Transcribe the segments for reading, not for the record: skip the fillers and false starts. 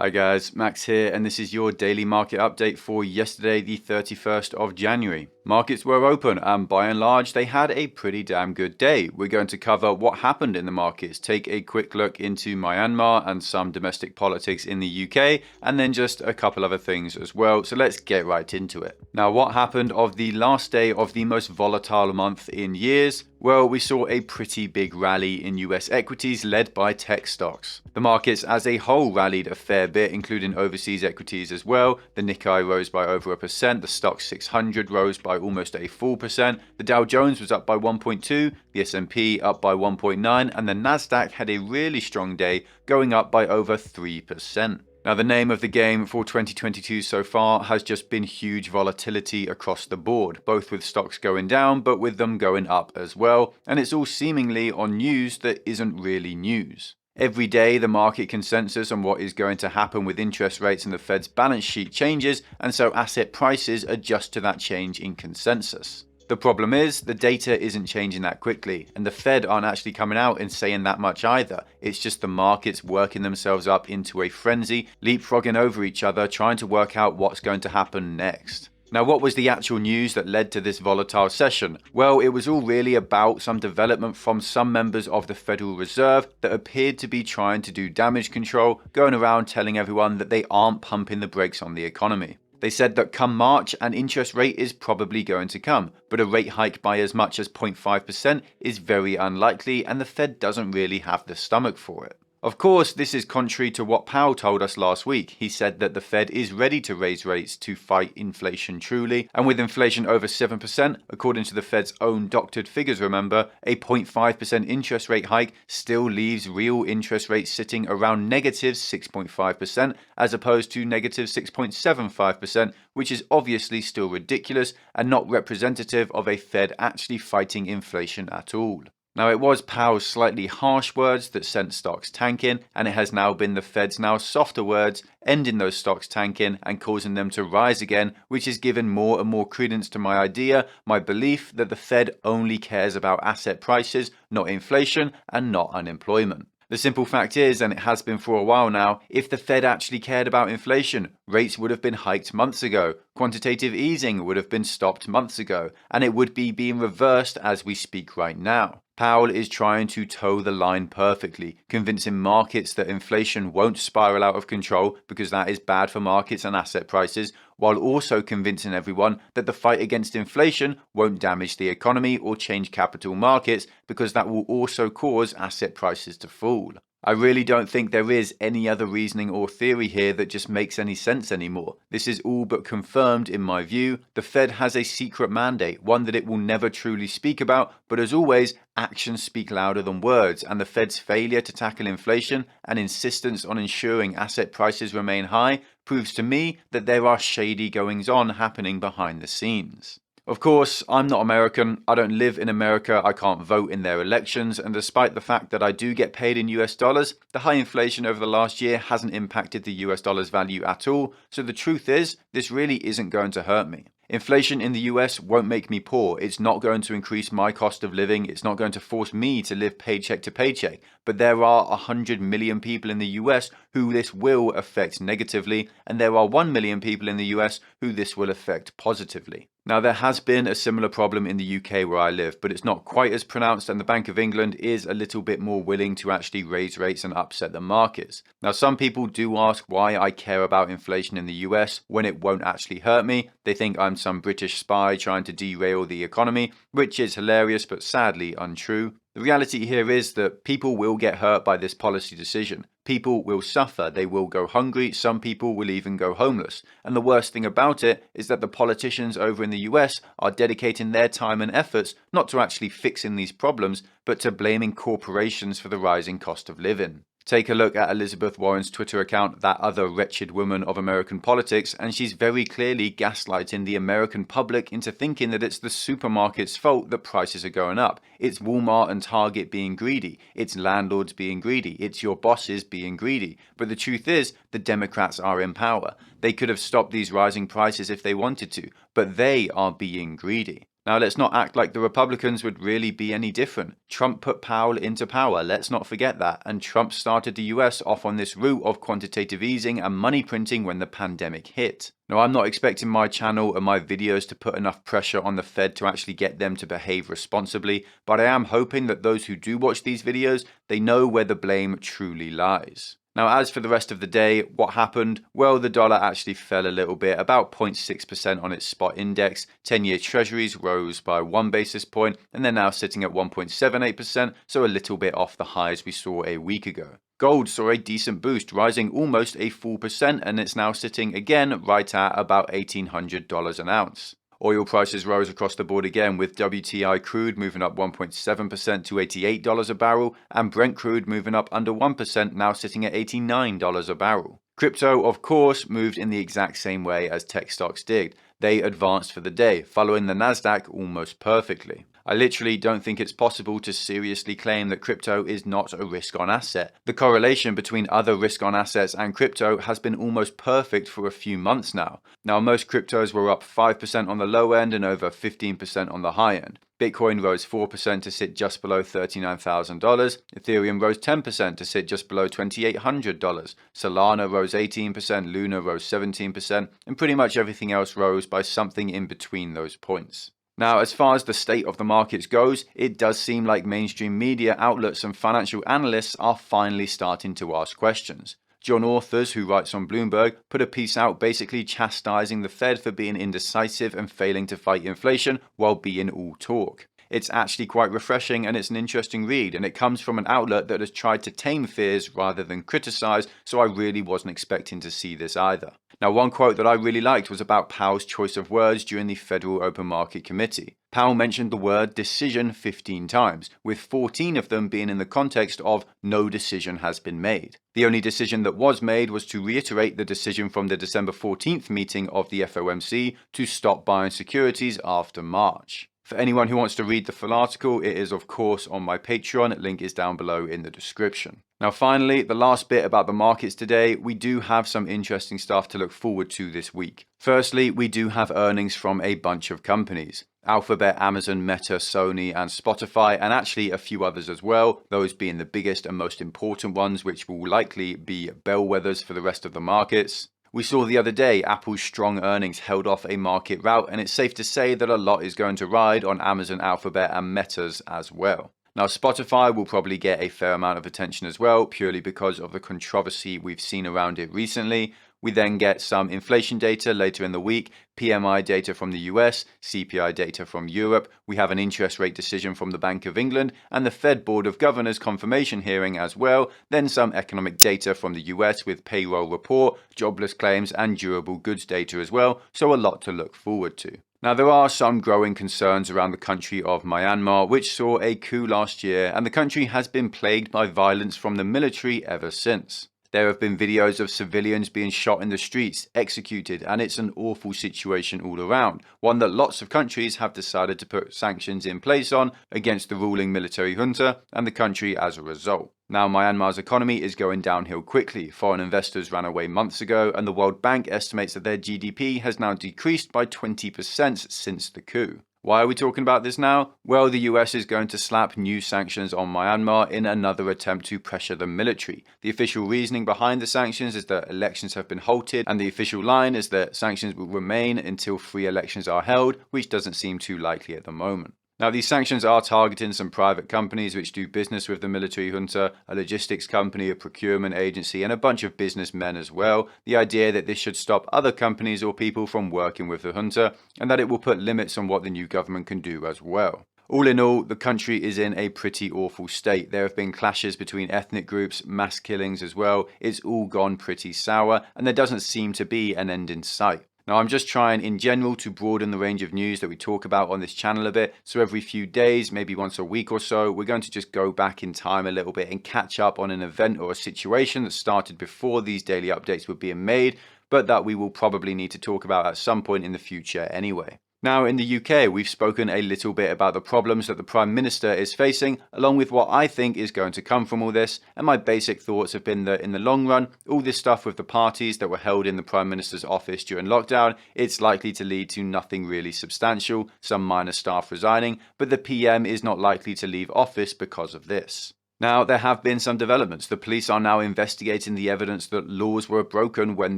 Hi guys, Max here, and this is your daily market update for yesterday, the 31st of January. Markets were open, and by and large, they had a pretty damn good day. We're going to cover what happened in the markets, take a quick look into Myanmar and some domestic politics in the UK, and then just a couple other things as well. So let's get right into it. Now, what happened of the last day of the most volatile month in years? Well, we saw a pretty big rally in US equities led by tech stocks. The markets as a whole rallied a fair bit, including overseas equities as well. The Nikkei rose by over 1%, the Stoxx 600 rose by almost a full percent, the Dow Jones was up by 1.2, the S&P up by 1.9, and the Nasdaq had a really strong day, going up by over 3%. Now, the name of the game for 2022 so far has just been huge volatility across the board, both with stocks going down, but with them going up as well, and it's all seemingly on news that isn't really news. Every day, the market consensus on what is going to happen with interest rates and the Fed's balance sheet changes, and so asset prices adjust to that change in consensus. The problem is, the data isn't changing that quickly, and the Fed aren't actually coming out and saying that much either. It's just the markets working themselves up into a frenzy, leapfrogging over each other, trying to work out what's going to happen next. Now, what was the actual news that led to this volatile session? Well, it was all really about some development from some members of the Federal Reserve that appeared to be trying to do damage control, going around telling everyone that they aren't pumping the brakes on the economy. They said that come March, an interest rate is probably going to come, but a rate hike by as much as 0.5% is very unlikely, and the Fed doesn't really have the stomach for it. Of course, this is contrary to what Powell told us last week. He said that the Fed is ready to raise rates to fight inflation truly, and with inflation over 7%, according to the Fed's own doctored figures, remember, a 0.5% interest rate hike still leaves real interest rates sitting around negative 6.5% as opposed to negative 6.75%, which is obviously still ridiculous and not representative of a Fed actually fighting inflation at all. Now, it was Powell's slightly harsh words that sent stocks tanking, and it has now been the Fed's now softer words ending those stocks tanking and causing them to rise again, which has given more and more credence to my idea, my belief that the Fed only cares about asset prices, not inflation, and not unemployment. The simple fact is, and it has been for a while now, if the Fed actually cared about inflation, rates would have been hiked months ago, quantitative easing would have been stopped months ago, and it would be being reversed as we speak right now. Powell is trying to toe the line perfectly, convincing markets that inflation won't spiral out of control because that is bad for markets and asset prices, while also convincing everyone that the fight against inflation won't damage the economy or change capital markets because that will also cause asset prices to fall. I really don't think there is any other reasoning or theory here that just makes any sense anymore. This is all but confirmed in my view. The Fed has a secret mandate, one that it will never truly speak about, but as always, actions speak louder than words, and the Fed's failure to tackle inflation and insistence on ensuring asset prices remain high proves to me that there are shady goings-on happening behind the scenes. Of course, I'm not American, I don't live in America, I can't vote in their elections, and despite the fact that I do get paid in US dollars, the high inflation over the last year hasn't impacted the US dollar's value at all, so the truth is, this really isn't going to hurt me. Inflation in the US won't make me poor, it's not going to increase my cost of living, it's not going to force me to live paycheck to paycheck, but there are 100 million people in the US who this will affect negatively, and there are 1 million people in the US who this will affect positively. Now, there has been a similar problem in the UK where I live, but it's not quite as pronounced, and the Bank of England is a little bit more willing to actually raise rates and upset the markets. Now, some people do ask why I care about inflation in the US when it won't actually hurt me. They think I'm some British spy trying to derail the economy, which is hilarious but sadly untrue. The reality here is that people will get hurt by this policy decision. People will suffer, they will go hungry, some people will even go homeless. And the worst thing about it is that the politicians over in the US are dedicating their time and efforts not to actually fixing these problems, but to blaming corporations for the rising cost of living. Take a look at Elizabeth Warren's Twitter account, that other wretched woman of American politics, and she's very clearly gaslighting the American public into thinking that it's the supermarket's fault that prices are going up. It's Walmart and Target being greedy. It's landlords being greedy. It's your bosses being greedy. But the truth is, the Democrats are in power. They could have stopped these rising prices if they wanted to, but they are being greedy. Now, let's not act like the Republicans would really be any different. Trump put Powell into power, let's not forget that, and Trump started the US off on this route of quantitative easing and money printing when the pandemic hit. Now, I'm not expecting my channel and my videos to put enough pressure on the Fed to actually get them to behave responsibly, but I am hoping that those who do watch these videos, they know where the blame truly lies. Now, as for the rest of the day, what happened? Well, the dollar actually fell a little bit, about 0.6% on its spot index. 10-year treasuries rose by 1 basis point, and they're now sitting at 1.78%, so a little bit off the highs we saw a week ago. Gold saw a decent boost, rising almost a full percent, and it's now sitting again right at about $1,800 an ounce. Oil prices rose across the board again, with WTI crude moving up 1.7% to $88 a barrel, and Brent crude moving up under 1%, now sitting at $89 a barrel. Crypto, of course, moved in the exact same way as tech stocks did. They advanced for the day, following the Nasdaq almost perfectly. I literally don't think it's possible to seriously claim that crypto is not a risk-on asset. The correlation between other risk-on assets and crypto has been almost perfect for a few months now. Now, most cryptos were up 5% on the low end and over 15% on the high end. Bitcoin rose 4% to sit just below $39,000. Ethereum rose 10% to sit just below $2,800. Solana rose 18%, Luna rose 17%, and pretty much everything else rose by something in between those points. Now, as far as the state of the markets goes, it does seem like mainstream media outlets and financial analysts are finally starting to ask questions. John Authers, who writes on Bloomberg, put a piece out basically chastising the Fed for being indecisive and failing to fight inflation while being all talk. It's actually quite refreshing, and it's an interesting read, and it comes from an outlet that has tried to tame fears rather than criticize, so I really wasn't expecting to see this either. Now, one quote that I really liked was about Powell's choice of words during the Federal Open Market Committee. Powell mentioned the word decision 15 times, with 14 of them being in the context of no decision has been made. The only decision that was made was to reiterate the decision from the December 14th meeting of the FOMC to stop buying securities after March. For anyone who wants to read the full article, it is of course on my Patreon, link is down below in the description. Now finally, the last bit about the markets today, we do have some interesting stuff to look forward to this week. Firstly, we do have earnings from a bunch of companies. Alphabet, Amazon, Meta, Sony, and Spotify, and actually a few others as well, those being the biggest and most important ones, which will likely be bellwethers for the rest of the markets. We saw the other day Apple's strong earnings held off a market rout, and it's safe to say that a lot is going to ride on Amazon, Alphabet, and Meta's as well. Now, Spotify will probably get a fair amount of attention as well, purely because of the controversy we've seen around it recently. We then get some inflation data later in the week, PMI data from the US, CPI data from Europe. We have an interest rate decision from the Bank of England and the Fed Board of Governors confirmation hearing as well. Then some economic data from the US with payroll report, jobless claims, and durable goods data as well. So a lot to look forward to. Now, there are some growing concerns around the country of Myanmar, which saw a coup last year, and the country has been plagued by violence from the military ever since. There have been videos of civilians being shot in the streets, executed, and it's an awful situation all around, one that lots of countries have decided to put sanctions in place on against the ruling military junta and the country as a result. Now, Myanmar's economy is going downhill quickly. Foreign investors ran away months ago, and the World Bank estimates that their GDP has now decreased by 20% since the coup. Why are we talking about this now? Well, the US is going to slap new sanctions on Myanmar in another attempt to pressure the military. The official reasoning behind the sanctions is that elections have been halted, and the official line is that sanctions will remain until free elections are held, which doesn't seem too likely at the moment. Now, these sanctions are targeting some private companies which do business with the military junta, a logistics company, a procurement agency, and a bunch of businessmen as well. The idea that this should stop other companies or people from working with the junta, and that it will put limits on what the new government can do as well. All in all, the country is in a pretty awful state. There have been clashes between ethnic groups, mass killings as well. It's all gone pretty sour, and there doesn't seem to be an end in sight. Now, I'm just trying in general to broaden the range of news that we talk about on this channel a bit. So every few days, maybe once a week or so, we're going to just go back in time a little bit and catch up on an event or a situation that started before these daily updates were being made, but that we will probably need to talk about at some point in the future anyway. Now, in the UK, we've spoken a little bit about the problems that the Prime Minister is facing, along with what I think is going to come from all this, and my basic thoughts have been that in the long run, all this stuff with the parties that were held in the Prime Minister's office during lockdown, it's likely to lead to nothing really substantial, some minor staff resigning, but the PM is not likely to leave office because of this. Now, there have been some developments. The police are now investigating the evidence that laws were broken when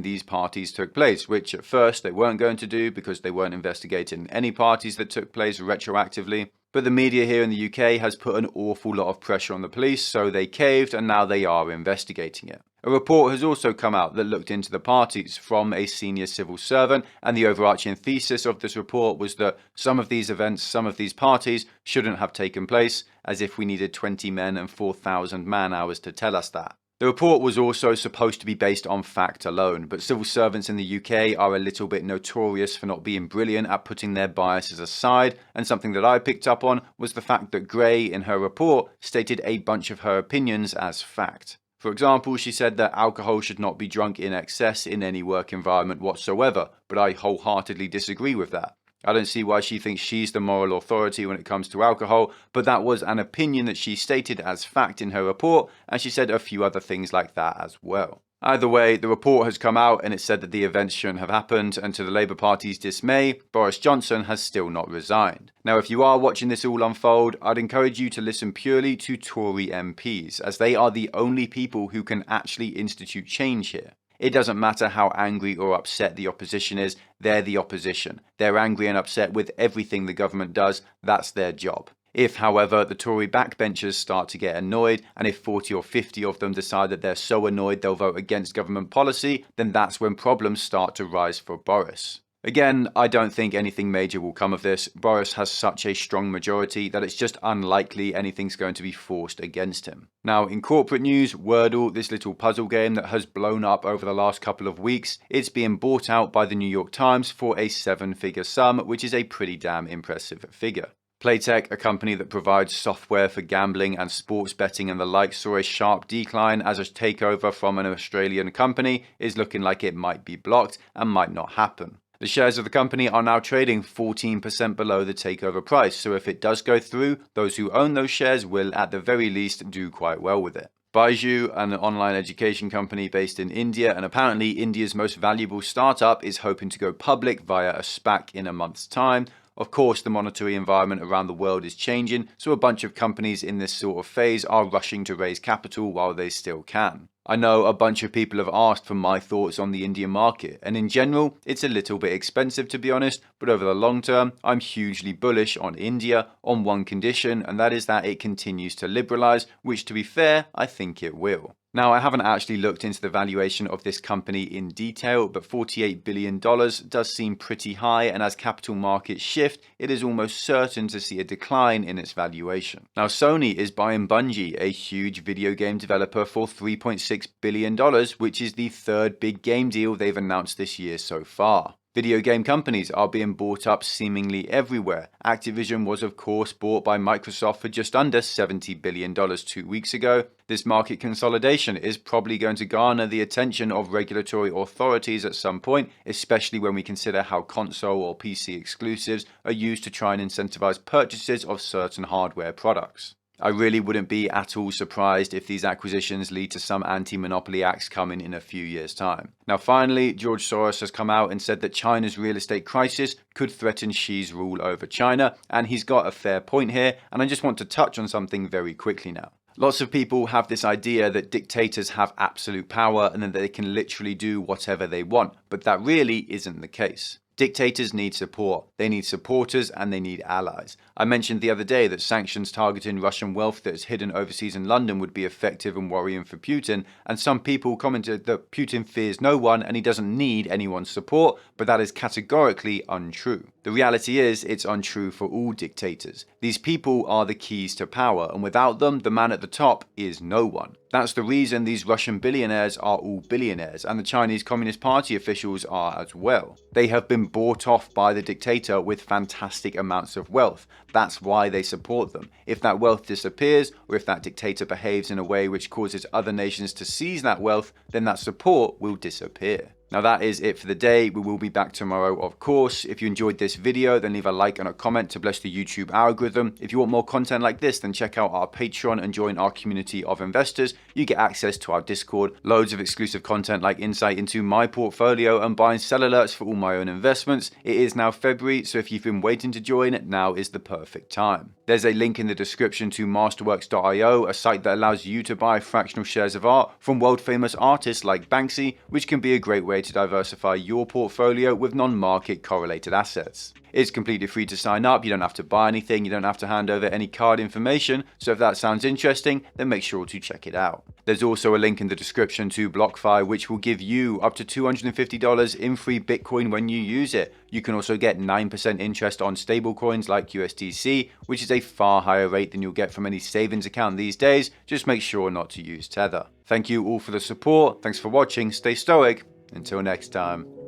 these parties took place, which at first they weren't going to do because they weren't investigating any parties that took place retroactively. But the media here in the UK has put an awful lot of pressure on the police, so they caved and now they are investigating it. A report has also come out that looked into the parties from a senior civil servant, and the overarching thesis of this report was that some of these events, some of these parties shouldn't have taken place, as if we needed 20 men and 4,000 man-hours to tell us that. The report was also supposed to be based on fact alone, but civil servants in the UK are a little bit notorious for not being brilliant at putting their biases aside, and something that I picked up on was the fact that Gray, in her report, stated a bunch of her opinions as fact. For example, she said that alcohol should not be drunk in excess in any work environment whatsoever, but I wholeheartedly disagree with that. I don't see why she thinks she's the moral authority when it comes to alcohol, but that was an opinion that she stated as fact in her report, and she said a few other things like that as well. Either way, the report has come out and it said that the events shouldn't have happened, and to the Labour Party's dismay, Boris Johnson has still not resigned. Now, if you are watching this all unfold, I'd encourage you to listen purely to Tory MPs, as they are the only people who can actually institute change here. It doesn't matter how angry or upset the opposition is, they're the opposition. They're angry and upset with everything the government does, that's their job. If, however, the Tory backbenchers start to get annoyed, and if 40 or 50 of them decide that they're so annoyed they'll vote against government policy, then that's when problems start to rise for Boris. Again, I don't think anything major will come of this. Boris has such a strong majority that it's just unlikely anything's going to be forced against him. Now, in corporate news, Wordle, this little puzzle game that has blown up over the last couple of weeks, it's being bought out by the New York Times for a 7-figure sum, which is a pretty damn impressive figure. Playtech, a company that provides software for gambling and sports betting and the like, saw a sharp decline as a takeover from an Australian company is looking like it might be blocked and might not happen. The shares of the company are now trading 14% below the takeover price, so if it does go through, those who own those shares will at the very least do quite well with it. Baiju, an online education company based in India and apparently India's most valuable startup, is hoping to go public via a SPAC in a month's time. Of course, the monetary environment around the world is changing, so a bunch of companies in this sort of phase are rushing to raise capital while they still can. I know a bunch of people have asked for my thoughts on the Indian market, and in general, it's a little bit expensive to be honest, but over the long term, I'm hugely bullish on India on one condition, and that is that it continues to liberalize, which to be fair, I think it will. Now, I haven't actually looked into the valuation of this company in detail, but $48 billion does seem pretty high, and as capital markets shift, it is almost certain to see a decline in its valuation. Now, Sony is buying Bungie, a huge video game developer, for $3.6 billion, which is the third big game deal they've announced this year so far. Video game companies are being bought up seemingly everywhere. Activision was of course bought by Microsoft for just under $70 billion 2 weeks ago. This market consolidation is probably going to garner the attention of regulatory authorities at some point, especially when we consider how console or PC exclusives are used to try and incentivize purchases of certain hardware products. I really wouldn't be at all surprised if these acquisitions lead to some anti-monopoly acts coming in a few years' time. Now finally, George Soros has come out and said that China's real estate crisis could threaten Xi's rule over China, and he's got a fair point here, and I just want to touch on something very quickly now. Lots of people have this idea that dictators have absolute power and that they can literally do whatever they want, but that really isn't the case. Dictators need support, they need supporters, and they need allies. I mentioned the other day that sanctions targeting Russian wealth that is hidden overseas in London would be effective and worrying for Putin, and some people commented that Putin fears no one and he doesn't need anyone's support, but that is categorically untrue. The reality is, it's untrue for all dictators. These people are the keys to power, and without them, the man at the top is no one. That's the reason these Russian billionaires are all billionaires, and the Chinese Communist Party officials are as well. They have been bought off by the dictator with fantastic amounts of wealth. That's why they support them. If that wealth disappears, or if that dictator behaves in a way which causes other nations to seize that wealth, then that support will disappear. Now that is it for the day. We will be back tomorrow, of course. If you enjoyed this video, then leave a like and a comment to bless the YouTube algorithm. If you want more content like this, then check out our Patreon and join our community of investors. You get access to our Discord, loads of exclusive content like insight into my portfolio and buy and sell alerts for all my own investments. It is now February, so if you've been waiting to join, now is the perfect time. There's a link in the description to masterworks.io, a site that allows you to buy fractional shares of art from world famous artists like Banksy, which can be a great way to diversify your portfolio with non-market correlated assets. It's completely free to sign up, you don't have to buy anything, you don't have to hand over any card information, so if that sounds interesting, then make sure to check it out. There's also a link in the description to BlockFi, which will give you up to $250 in free Bitcoin when you use it. You can also get 9% interest on stablecoins like USDC, which is a far higher rate than you'll get from any savings account these days. Just make sure not to use Tether. Thank you all for the support, thanks for watching, stay stoic, until next time.